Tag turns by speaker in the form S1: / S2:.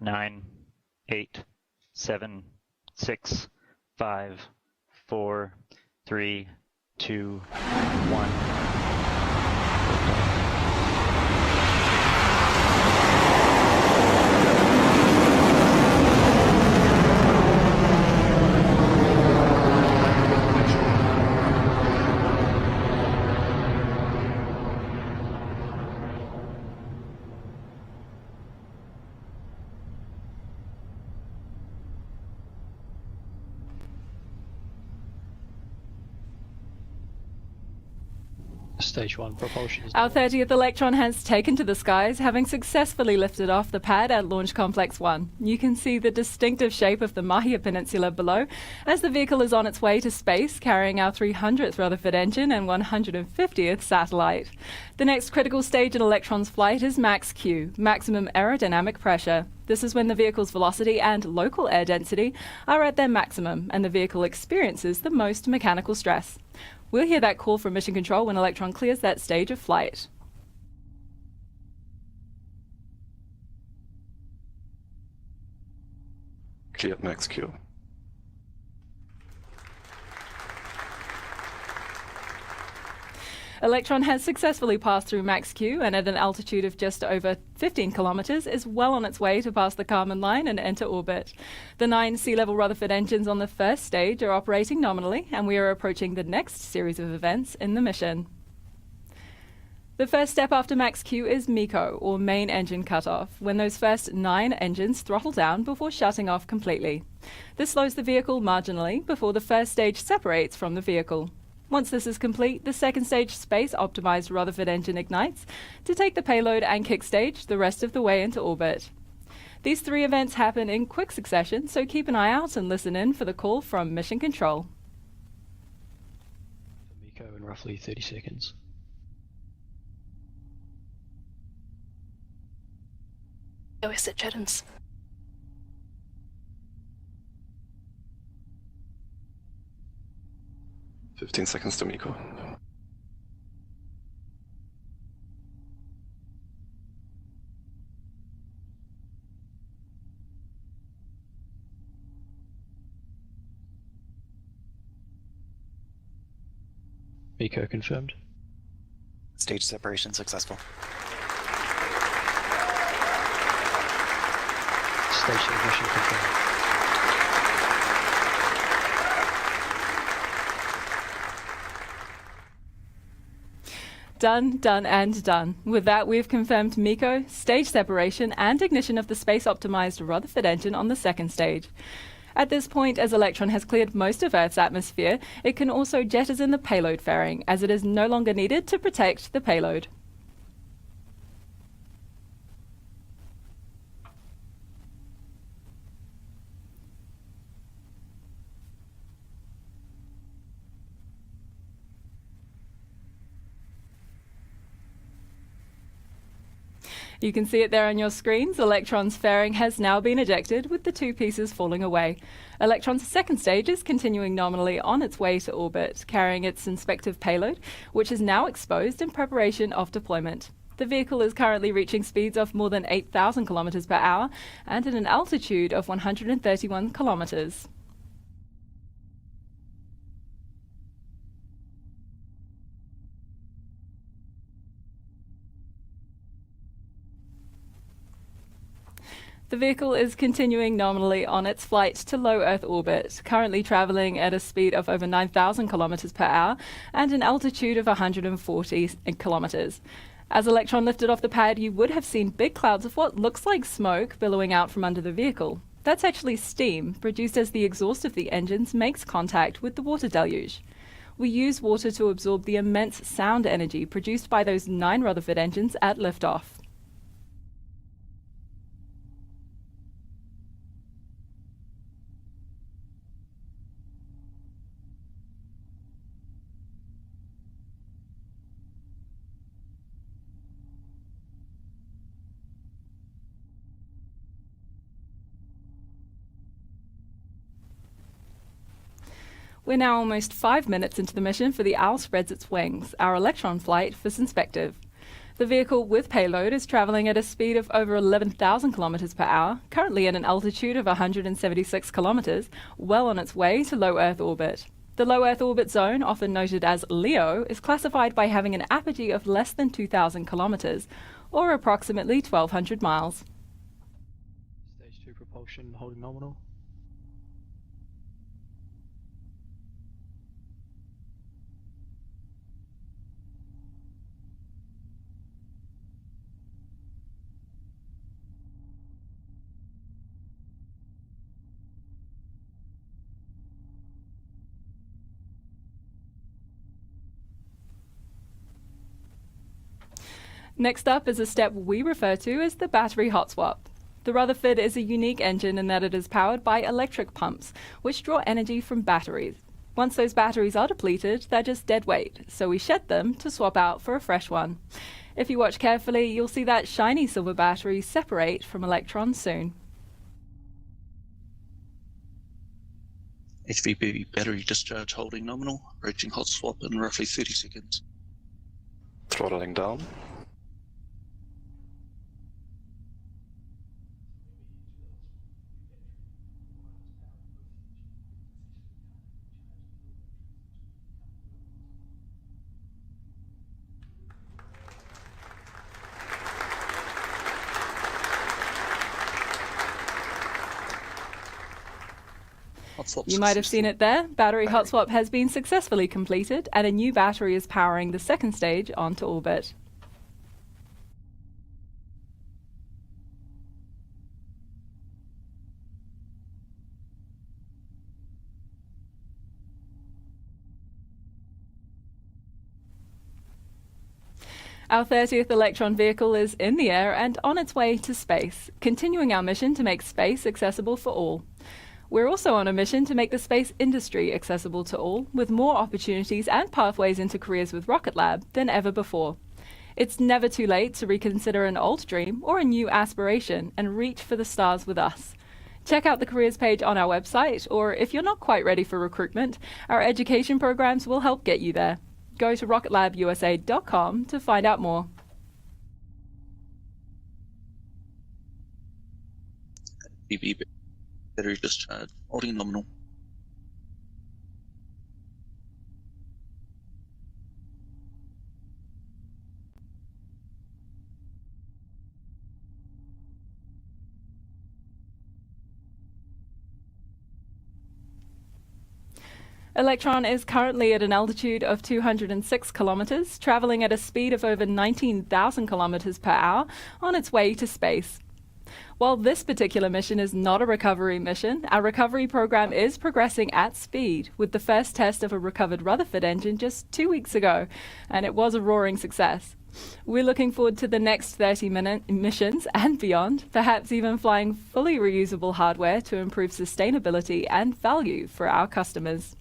S1: 9, 8, 7, 6, 5, 4, 3, 2, 1.
S2: Stage 1 propulsion.
S3: Our 30th Electron has taken to the skies, having successfully lifted off the pad at Launch Complex 1. You can see the distinctive shape of the Mahia Peninsula below, as the vehicle is on its way to space, carrying our 300th Rutherford engine and 150th satellite. The next critical stage in Electron's flight is Max Q, maximum aerodynamic pressure. This is when the vehicle's velocity and local air density are at their maximum, and the vehicle experiences the most mechanical stress. We'll hear that call from Mission Control when Electron clears that stage of flight.
S4: Cleared Max Q.
S3: Electron has successfully passed through Max Q and at an altitude of just over 15 kilometers is well on its way to pass the Kármán line and enter orbit. The 9 sea-level Rutherford engines on the first stage are operating nominally, and we are approaching the next series of events in the mission. The first step after Max Q is MECO, or main engine cutoff, when those first 9 engines throttle down before shutting off completely. This slows the vehicle marginally before the first stage separates from the vehicle. Once this is complete, the second stage space-optimized Rutherford engine ignites to take the payload and kick stage the rest of the way into orbit. These 3 events happen in quick succession, so keep an eye out and listen in for the call from Mission Control.
S2: MECO in roughly 30 seconds.
S5: OS at Chettons.
S4: "15 seconds to MECO.
S2: MECO confirmed.
S6: Stage separation successful.
S2: Station ignition confirmed.
S3: Done, done, and done. With that, we've confirmed MECO, stage separation, and ignition of the space-optimized Rutherford engine on the second stage. At this point, as Electron has cleared most of Earth's atmosphere, it can also jettison the payload fairing, as it is no longer needed to protect the payload. You can see it there on your screens. Electron's fairing has now been ejected, with the 2 pieces falling away. Electron's second stage is continuing nominally on its way to orbit, carrying its Synspective payload, which is now exposed in preparation of deployment. The vehicle is currently reaching speeds of more than 8,000 kilometers per hour and at an altitude of 131 kilometers. The vehicle is continuing nominally on its flight to low Earth orbit, currently traveling at a speed of over 9,000 kilometers per hour and an altitude of 140 kilometers. As Electron lifted off the pad, you would have seen big clouds of what looks like smoke billowing out from under the vehicle. That's actually steam, produced as the exhaust of the engines makes contact with the water deluge. We use water to absorb the immense sound energy produced by those 9 Rutherford engines at liftoff. We're now almost 5 minutes into the mission for the Owl Spreads Its Wings, our Electron flight for Synspective. The vehicle with payload is travelling at a speed of over 11,000 kilometres per hour, currently at an altitude of 176 kilometres, well on its way to low Earth orbit. The low Earth orbit zone, often noted as LEO, is classified by having an apogee of less than 2,000 kilometres, or approximately 1,200 miles.
S2: Stage 2 propulsion holding nominal.
S3: Next up is a step we refer to as the battery hot swap. The Rutherford is a unique engine in that it is powered by electric pumps, which draw energy from batteries. Once those batteries are depleted, they're just dead weight, so we shed them to swap out for a fresh one. If you watch carefully, you'll see that shiny silver battery separate from electrons soon.
S7: HVB battery discharge holding nominal, approaching hot swap in roughly 30 seconds.
S4: Throttling down.
S3: You might have seen it there. Battery hot swap has been successfully completed, and a new battery is powering the second stage onto orbit. Our 30th Electron vehicle is in the air and on its way to space, continuing our mission to make space accessible for all. We're also on a mission to make the space industry accessible to all, with more opportunities and pathways into careers with Rocket Lab than ever before. It's never too late to reconsider an old dream or a new aspiration and reach for the stars with us. Check out the careers page on our website, or if you're not quite ready for recruitment, our education programs will help get you there. Go to rocketlabusa.com to find out more.
S7: HVB battery discharge holding nominal.
S3: Electron is currently at an altitude of 206 kilometers, traveling at a speed of over 19,000 kilometers per hour on its way to space. While this particular mission is not a recovery mission, our recovery program is progressing at speed, with the first test of a recovered Rutherford engine just 2 weeks ago, and it was a roaring success. We're looking forward to the next 30-minute missions and beyond, perhaps even flying fully reusable hardware to improve sustainability and value for our customers.